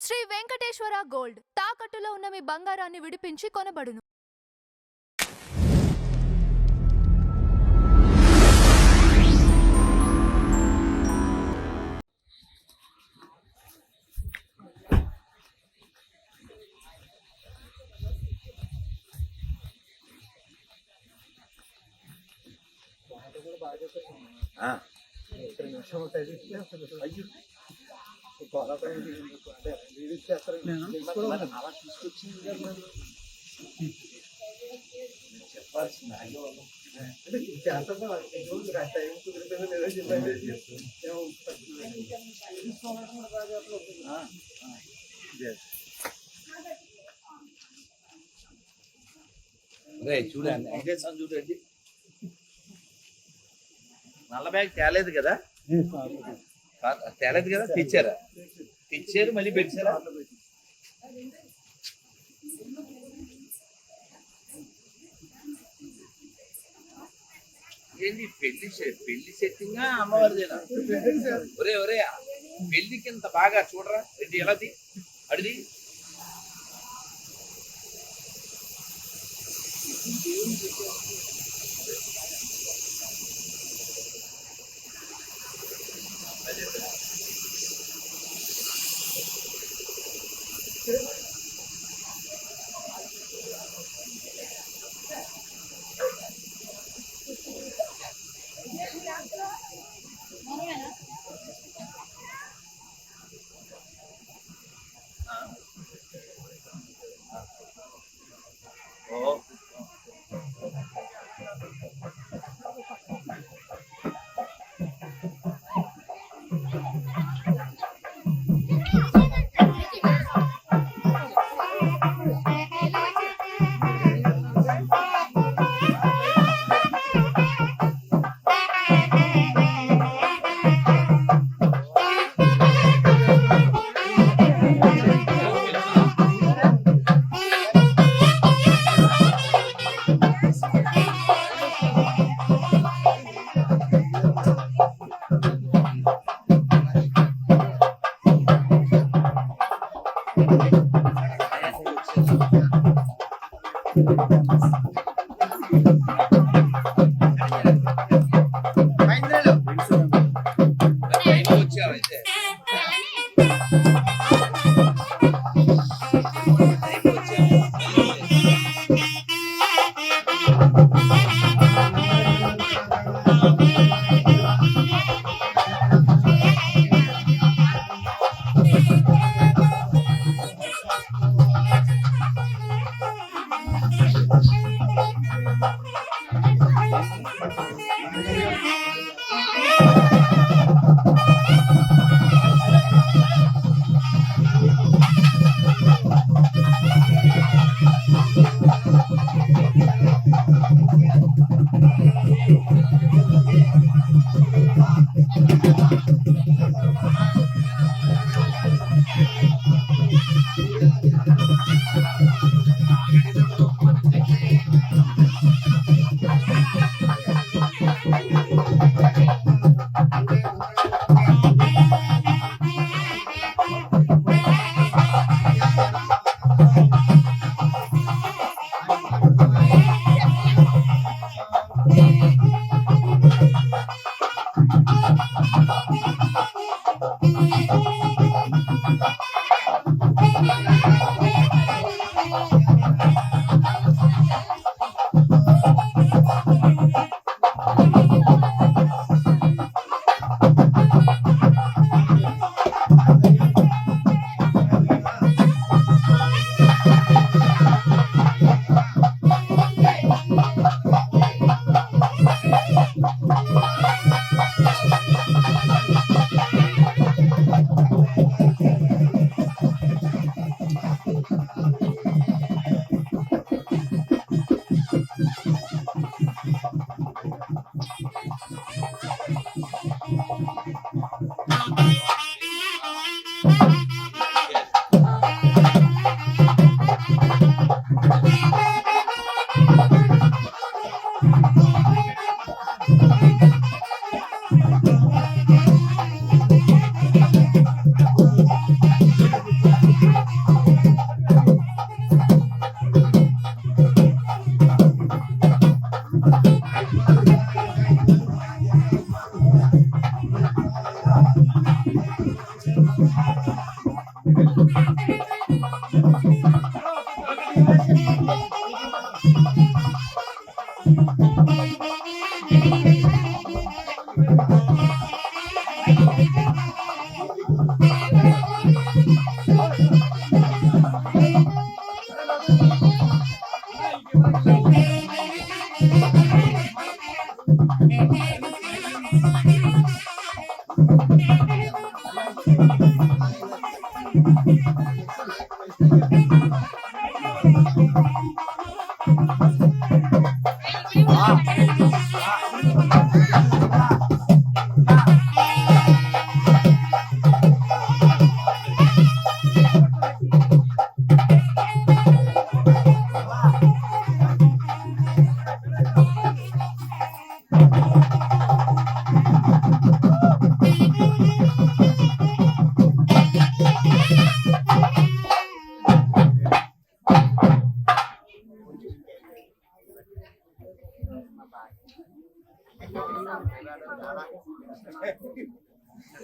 Shri Venkateswara gold తాకట్టులో ఉన్న మీ బంగారాన్ని విడిపించి కొనబడును. చూడండి వెంకటేశ్వర చూడండి, నల్ల బ్యాగ్ తేలేదు కదా, తేలేదు కదా, తెచ్చారు మళ్ళీ పెట్టారా? ఏంటి పెళ్లి సెట్టింగ్ అమ్మవారిదేనా? ఒరే ఒరే పెళ్లికి ఇంత బాగా చూడరా, ఏంటి ఎలాది అడిది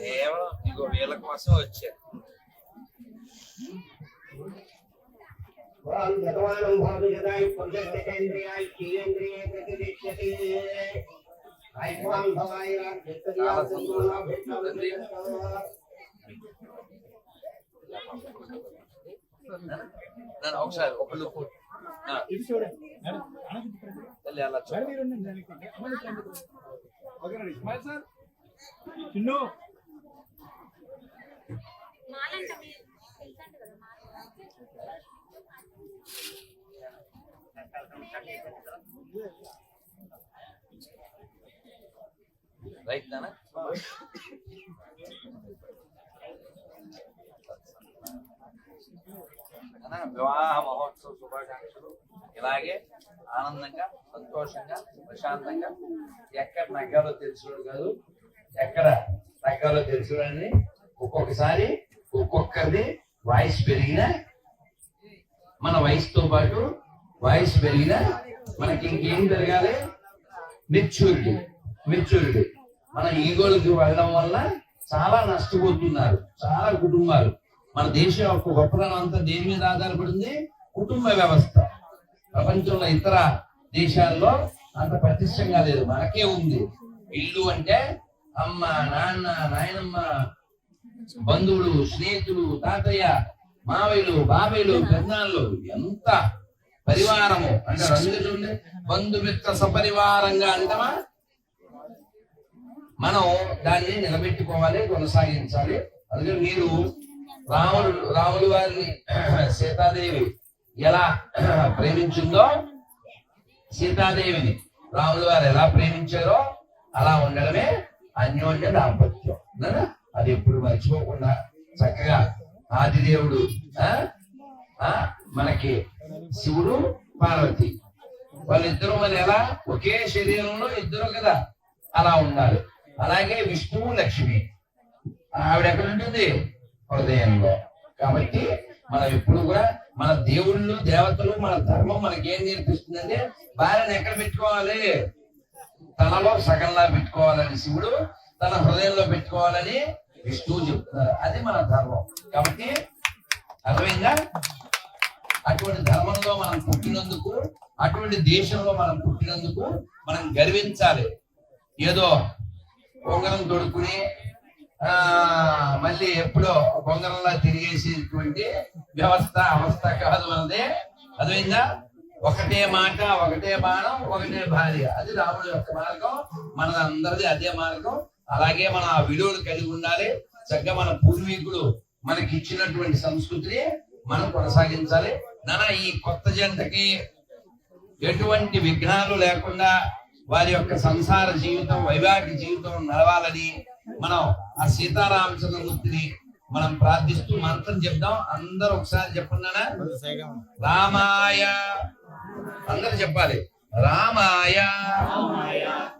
కేవలం ఇగో వీళ్ళ కోసం వచ్చారు. ఒకసారి ఒకళ్ళు చిన్ను రైట్ నానా వివాహ మహోత్సవ శుభాకాంక్షలు. ఇలాగే ఆనందంగా సంతోషంగా ప్రశాంతంగా ఎక్కడ నగ్గాలో తెలుసుడు కాదు, ఎక్కడ తగ్గాలో తెలుసుడని ఒక్కొక్కసారి ఒక్కొక్కరిది వాయిస్ పెరిగినా మన వయసుతో పాటు వాయిస్ పెరిగినా మనకి ఇంకేం పెరగాలి? మెచ్యూరిటీ. మన ఈగోలకు వెళ్ళడం వల్ల చాలా నష్టపోతున్నారు చాలా కుటుంబాలు. మన దేశం యొక్క గొప్పతనం అంతా దేని మీద ఆధారపడింది? కుటుంబ వ్యవస్థ. ప్రపంచంలో ఇతర దేశాల్లో అంత పటిష్టంగా లేదు, మనకే ఉంది. ఇల్లు అంటే అమ్మ, నాన్న, నాయనమ్మ, బంధువులు, స్నేహితులు, తాతయ్య, మావయ్యలు, బాబాయ్యలు, పెద్దనాళ్ళు, ఎంత పరివారము అంటే రంగులు బంధుమిత్ర సపరివారంగా అంటామా? మనం దాన్ని నిలబెట్టుకోవాలి, కొనసాగించాలి. అందుకే మీరు రాములు వారిని సీతాదేవి ఎలా ప్రేమించిందో, సీతాదేవిని రాములు వారు ఎలా ప్రేమించారో అలా ఉండడమే అన్యోన్య దాంపత్యం. అది ఎప్పుడు మర్చిపోకుండా చక్కగా ఆదిదేవుడు మనకి శివుడు, పార్వతి వాళ్ళిద్దరూ మరి ఎలా ఒకే శరీరంలో ఇద్దరు కదా, అలా ఉండాలి. అలాగే విష్ణువు, లక్ష్మి ఆవిడ ఎక్కడ ఉంటుంది? హృదయంలో. కాబట్టి మనం ఎప్పుడు కూడా మన దేవుళ్ళు, దేవతలు, మన ధర్మం మనకేం నేర్పిస్తుందంటే భార్యను ఎక్కడ పెట్టుకోవాలి? తనలో సగంలా పెట్టుకోవాలని శివుడు, తన హృదయంలో పెట్టుకోవాలని విష్ణువు చెప్తున్నారు. అది మన ధర్మం. కాబట్టి అర్థమైందా? అటువంటి ధర్మంలో మనం పుట్టినందుకు, అటువంటి దేశంలో మనం పుట్టినందుకు మనం గర్వించాలి. ఏదో పొంగరం తొడుక్కుని మళ్ళీ ఎప్పుడో పొంగరంలా తిరిగేసేటువంటి వ్యవస్థ అవస్థ కాదు మనదే. అర్థమైందా? ఒకటే మాట, ఒకటే బాణం, ఒకటే భార్య. అది రాముడి యొక్క మార్గం, మనదందరిది అదే మార్గం. అలాగే మనం ఆ విలువలు కలిగి ఉండాలి. చక్కగా మన పూర్వీకులు మనకి ఇచ్చినటువంటి సంస్కృతిని మనం కొనసాగించాలి. ఈ కొత్త జంటకి ఎటువంటి విఘ్నాలు లేకుండా వారి యొక్క సంసార జీవితం, వైవాహిక జీవితం నడవాలని మనం ఆ సీతారామచంద్రమూర్తిని మనం ప్రార్థిస్తూ మంత్రం చెప్దాం. అందరూ ఒకసారి చెప్పండి. రామాయ, అందరూ చెప్పాలి. రామాయ,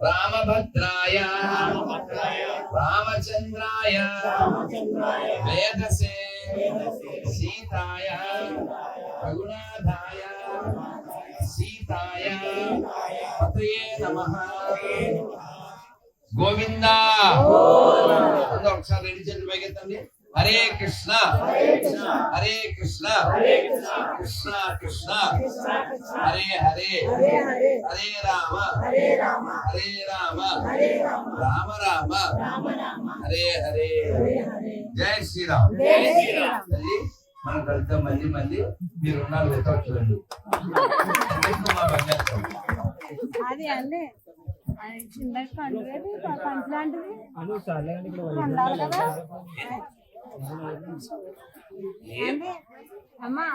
రామభద్రాయ, రామచంద్రాయ, వేదసే, సీతాయ, రఘునాథాయ, సీతాయ పతయే నమః. గోవిందా. అందరూ ఒకసారి రెండు చేతులు పైకెత్తండి. హరే కృష్ణ హరే కృష్ణ కృష్ణ కృష్ణ హరే హరే హరే రామ హరే రామ రామ రామ హరే హరే జై శ్రీరామ్. తల్లి మనం కలుద్దాం మళ్ళీ మళ్ళీ. మీరు ఉన్నారు వెతకు చూడండి. మా బంగారు అది అండి చిన్న కండుగది పంచ లాంటిది ఉండాలి కదా అండి అమ్మా.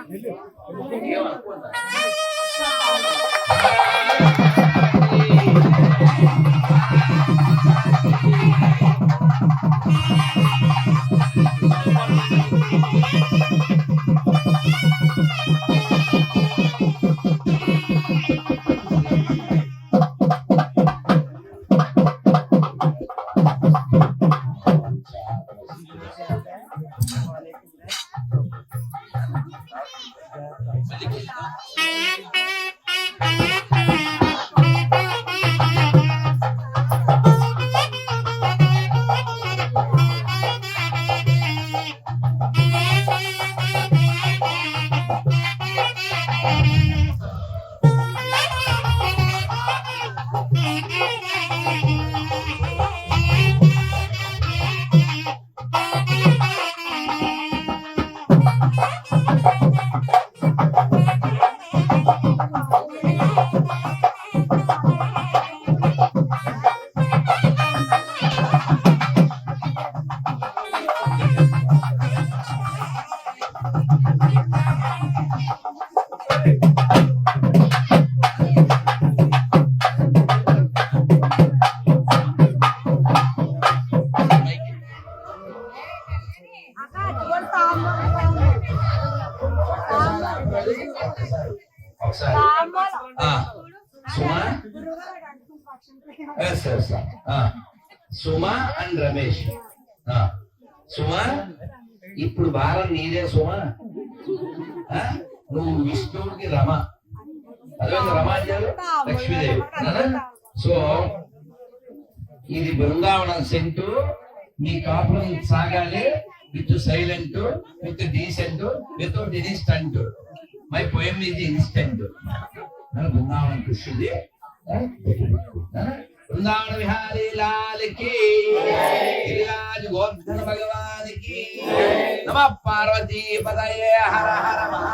సుమా అండ్ రమేష్. సుమా ఇప్పుడు భారం నీదే సుమా. నువ్వు విష్ణువుకి రమ, అదే రమ అంటారు లక్ష్మీదేవి. సో ఇది బృందావనం సెంటు. మీ కాపురం సాగాలి with silent, with decent, without any stunt. My poem ఇది ఇన్స్టెంట్. బృందావనం కృష్ణుది. వృందావన విహారీ లాల్ కి, గిరిరాజ్ గోవర్ధన భగవాన్ కి. నమ పార్వతీ పదయే హర హర మహా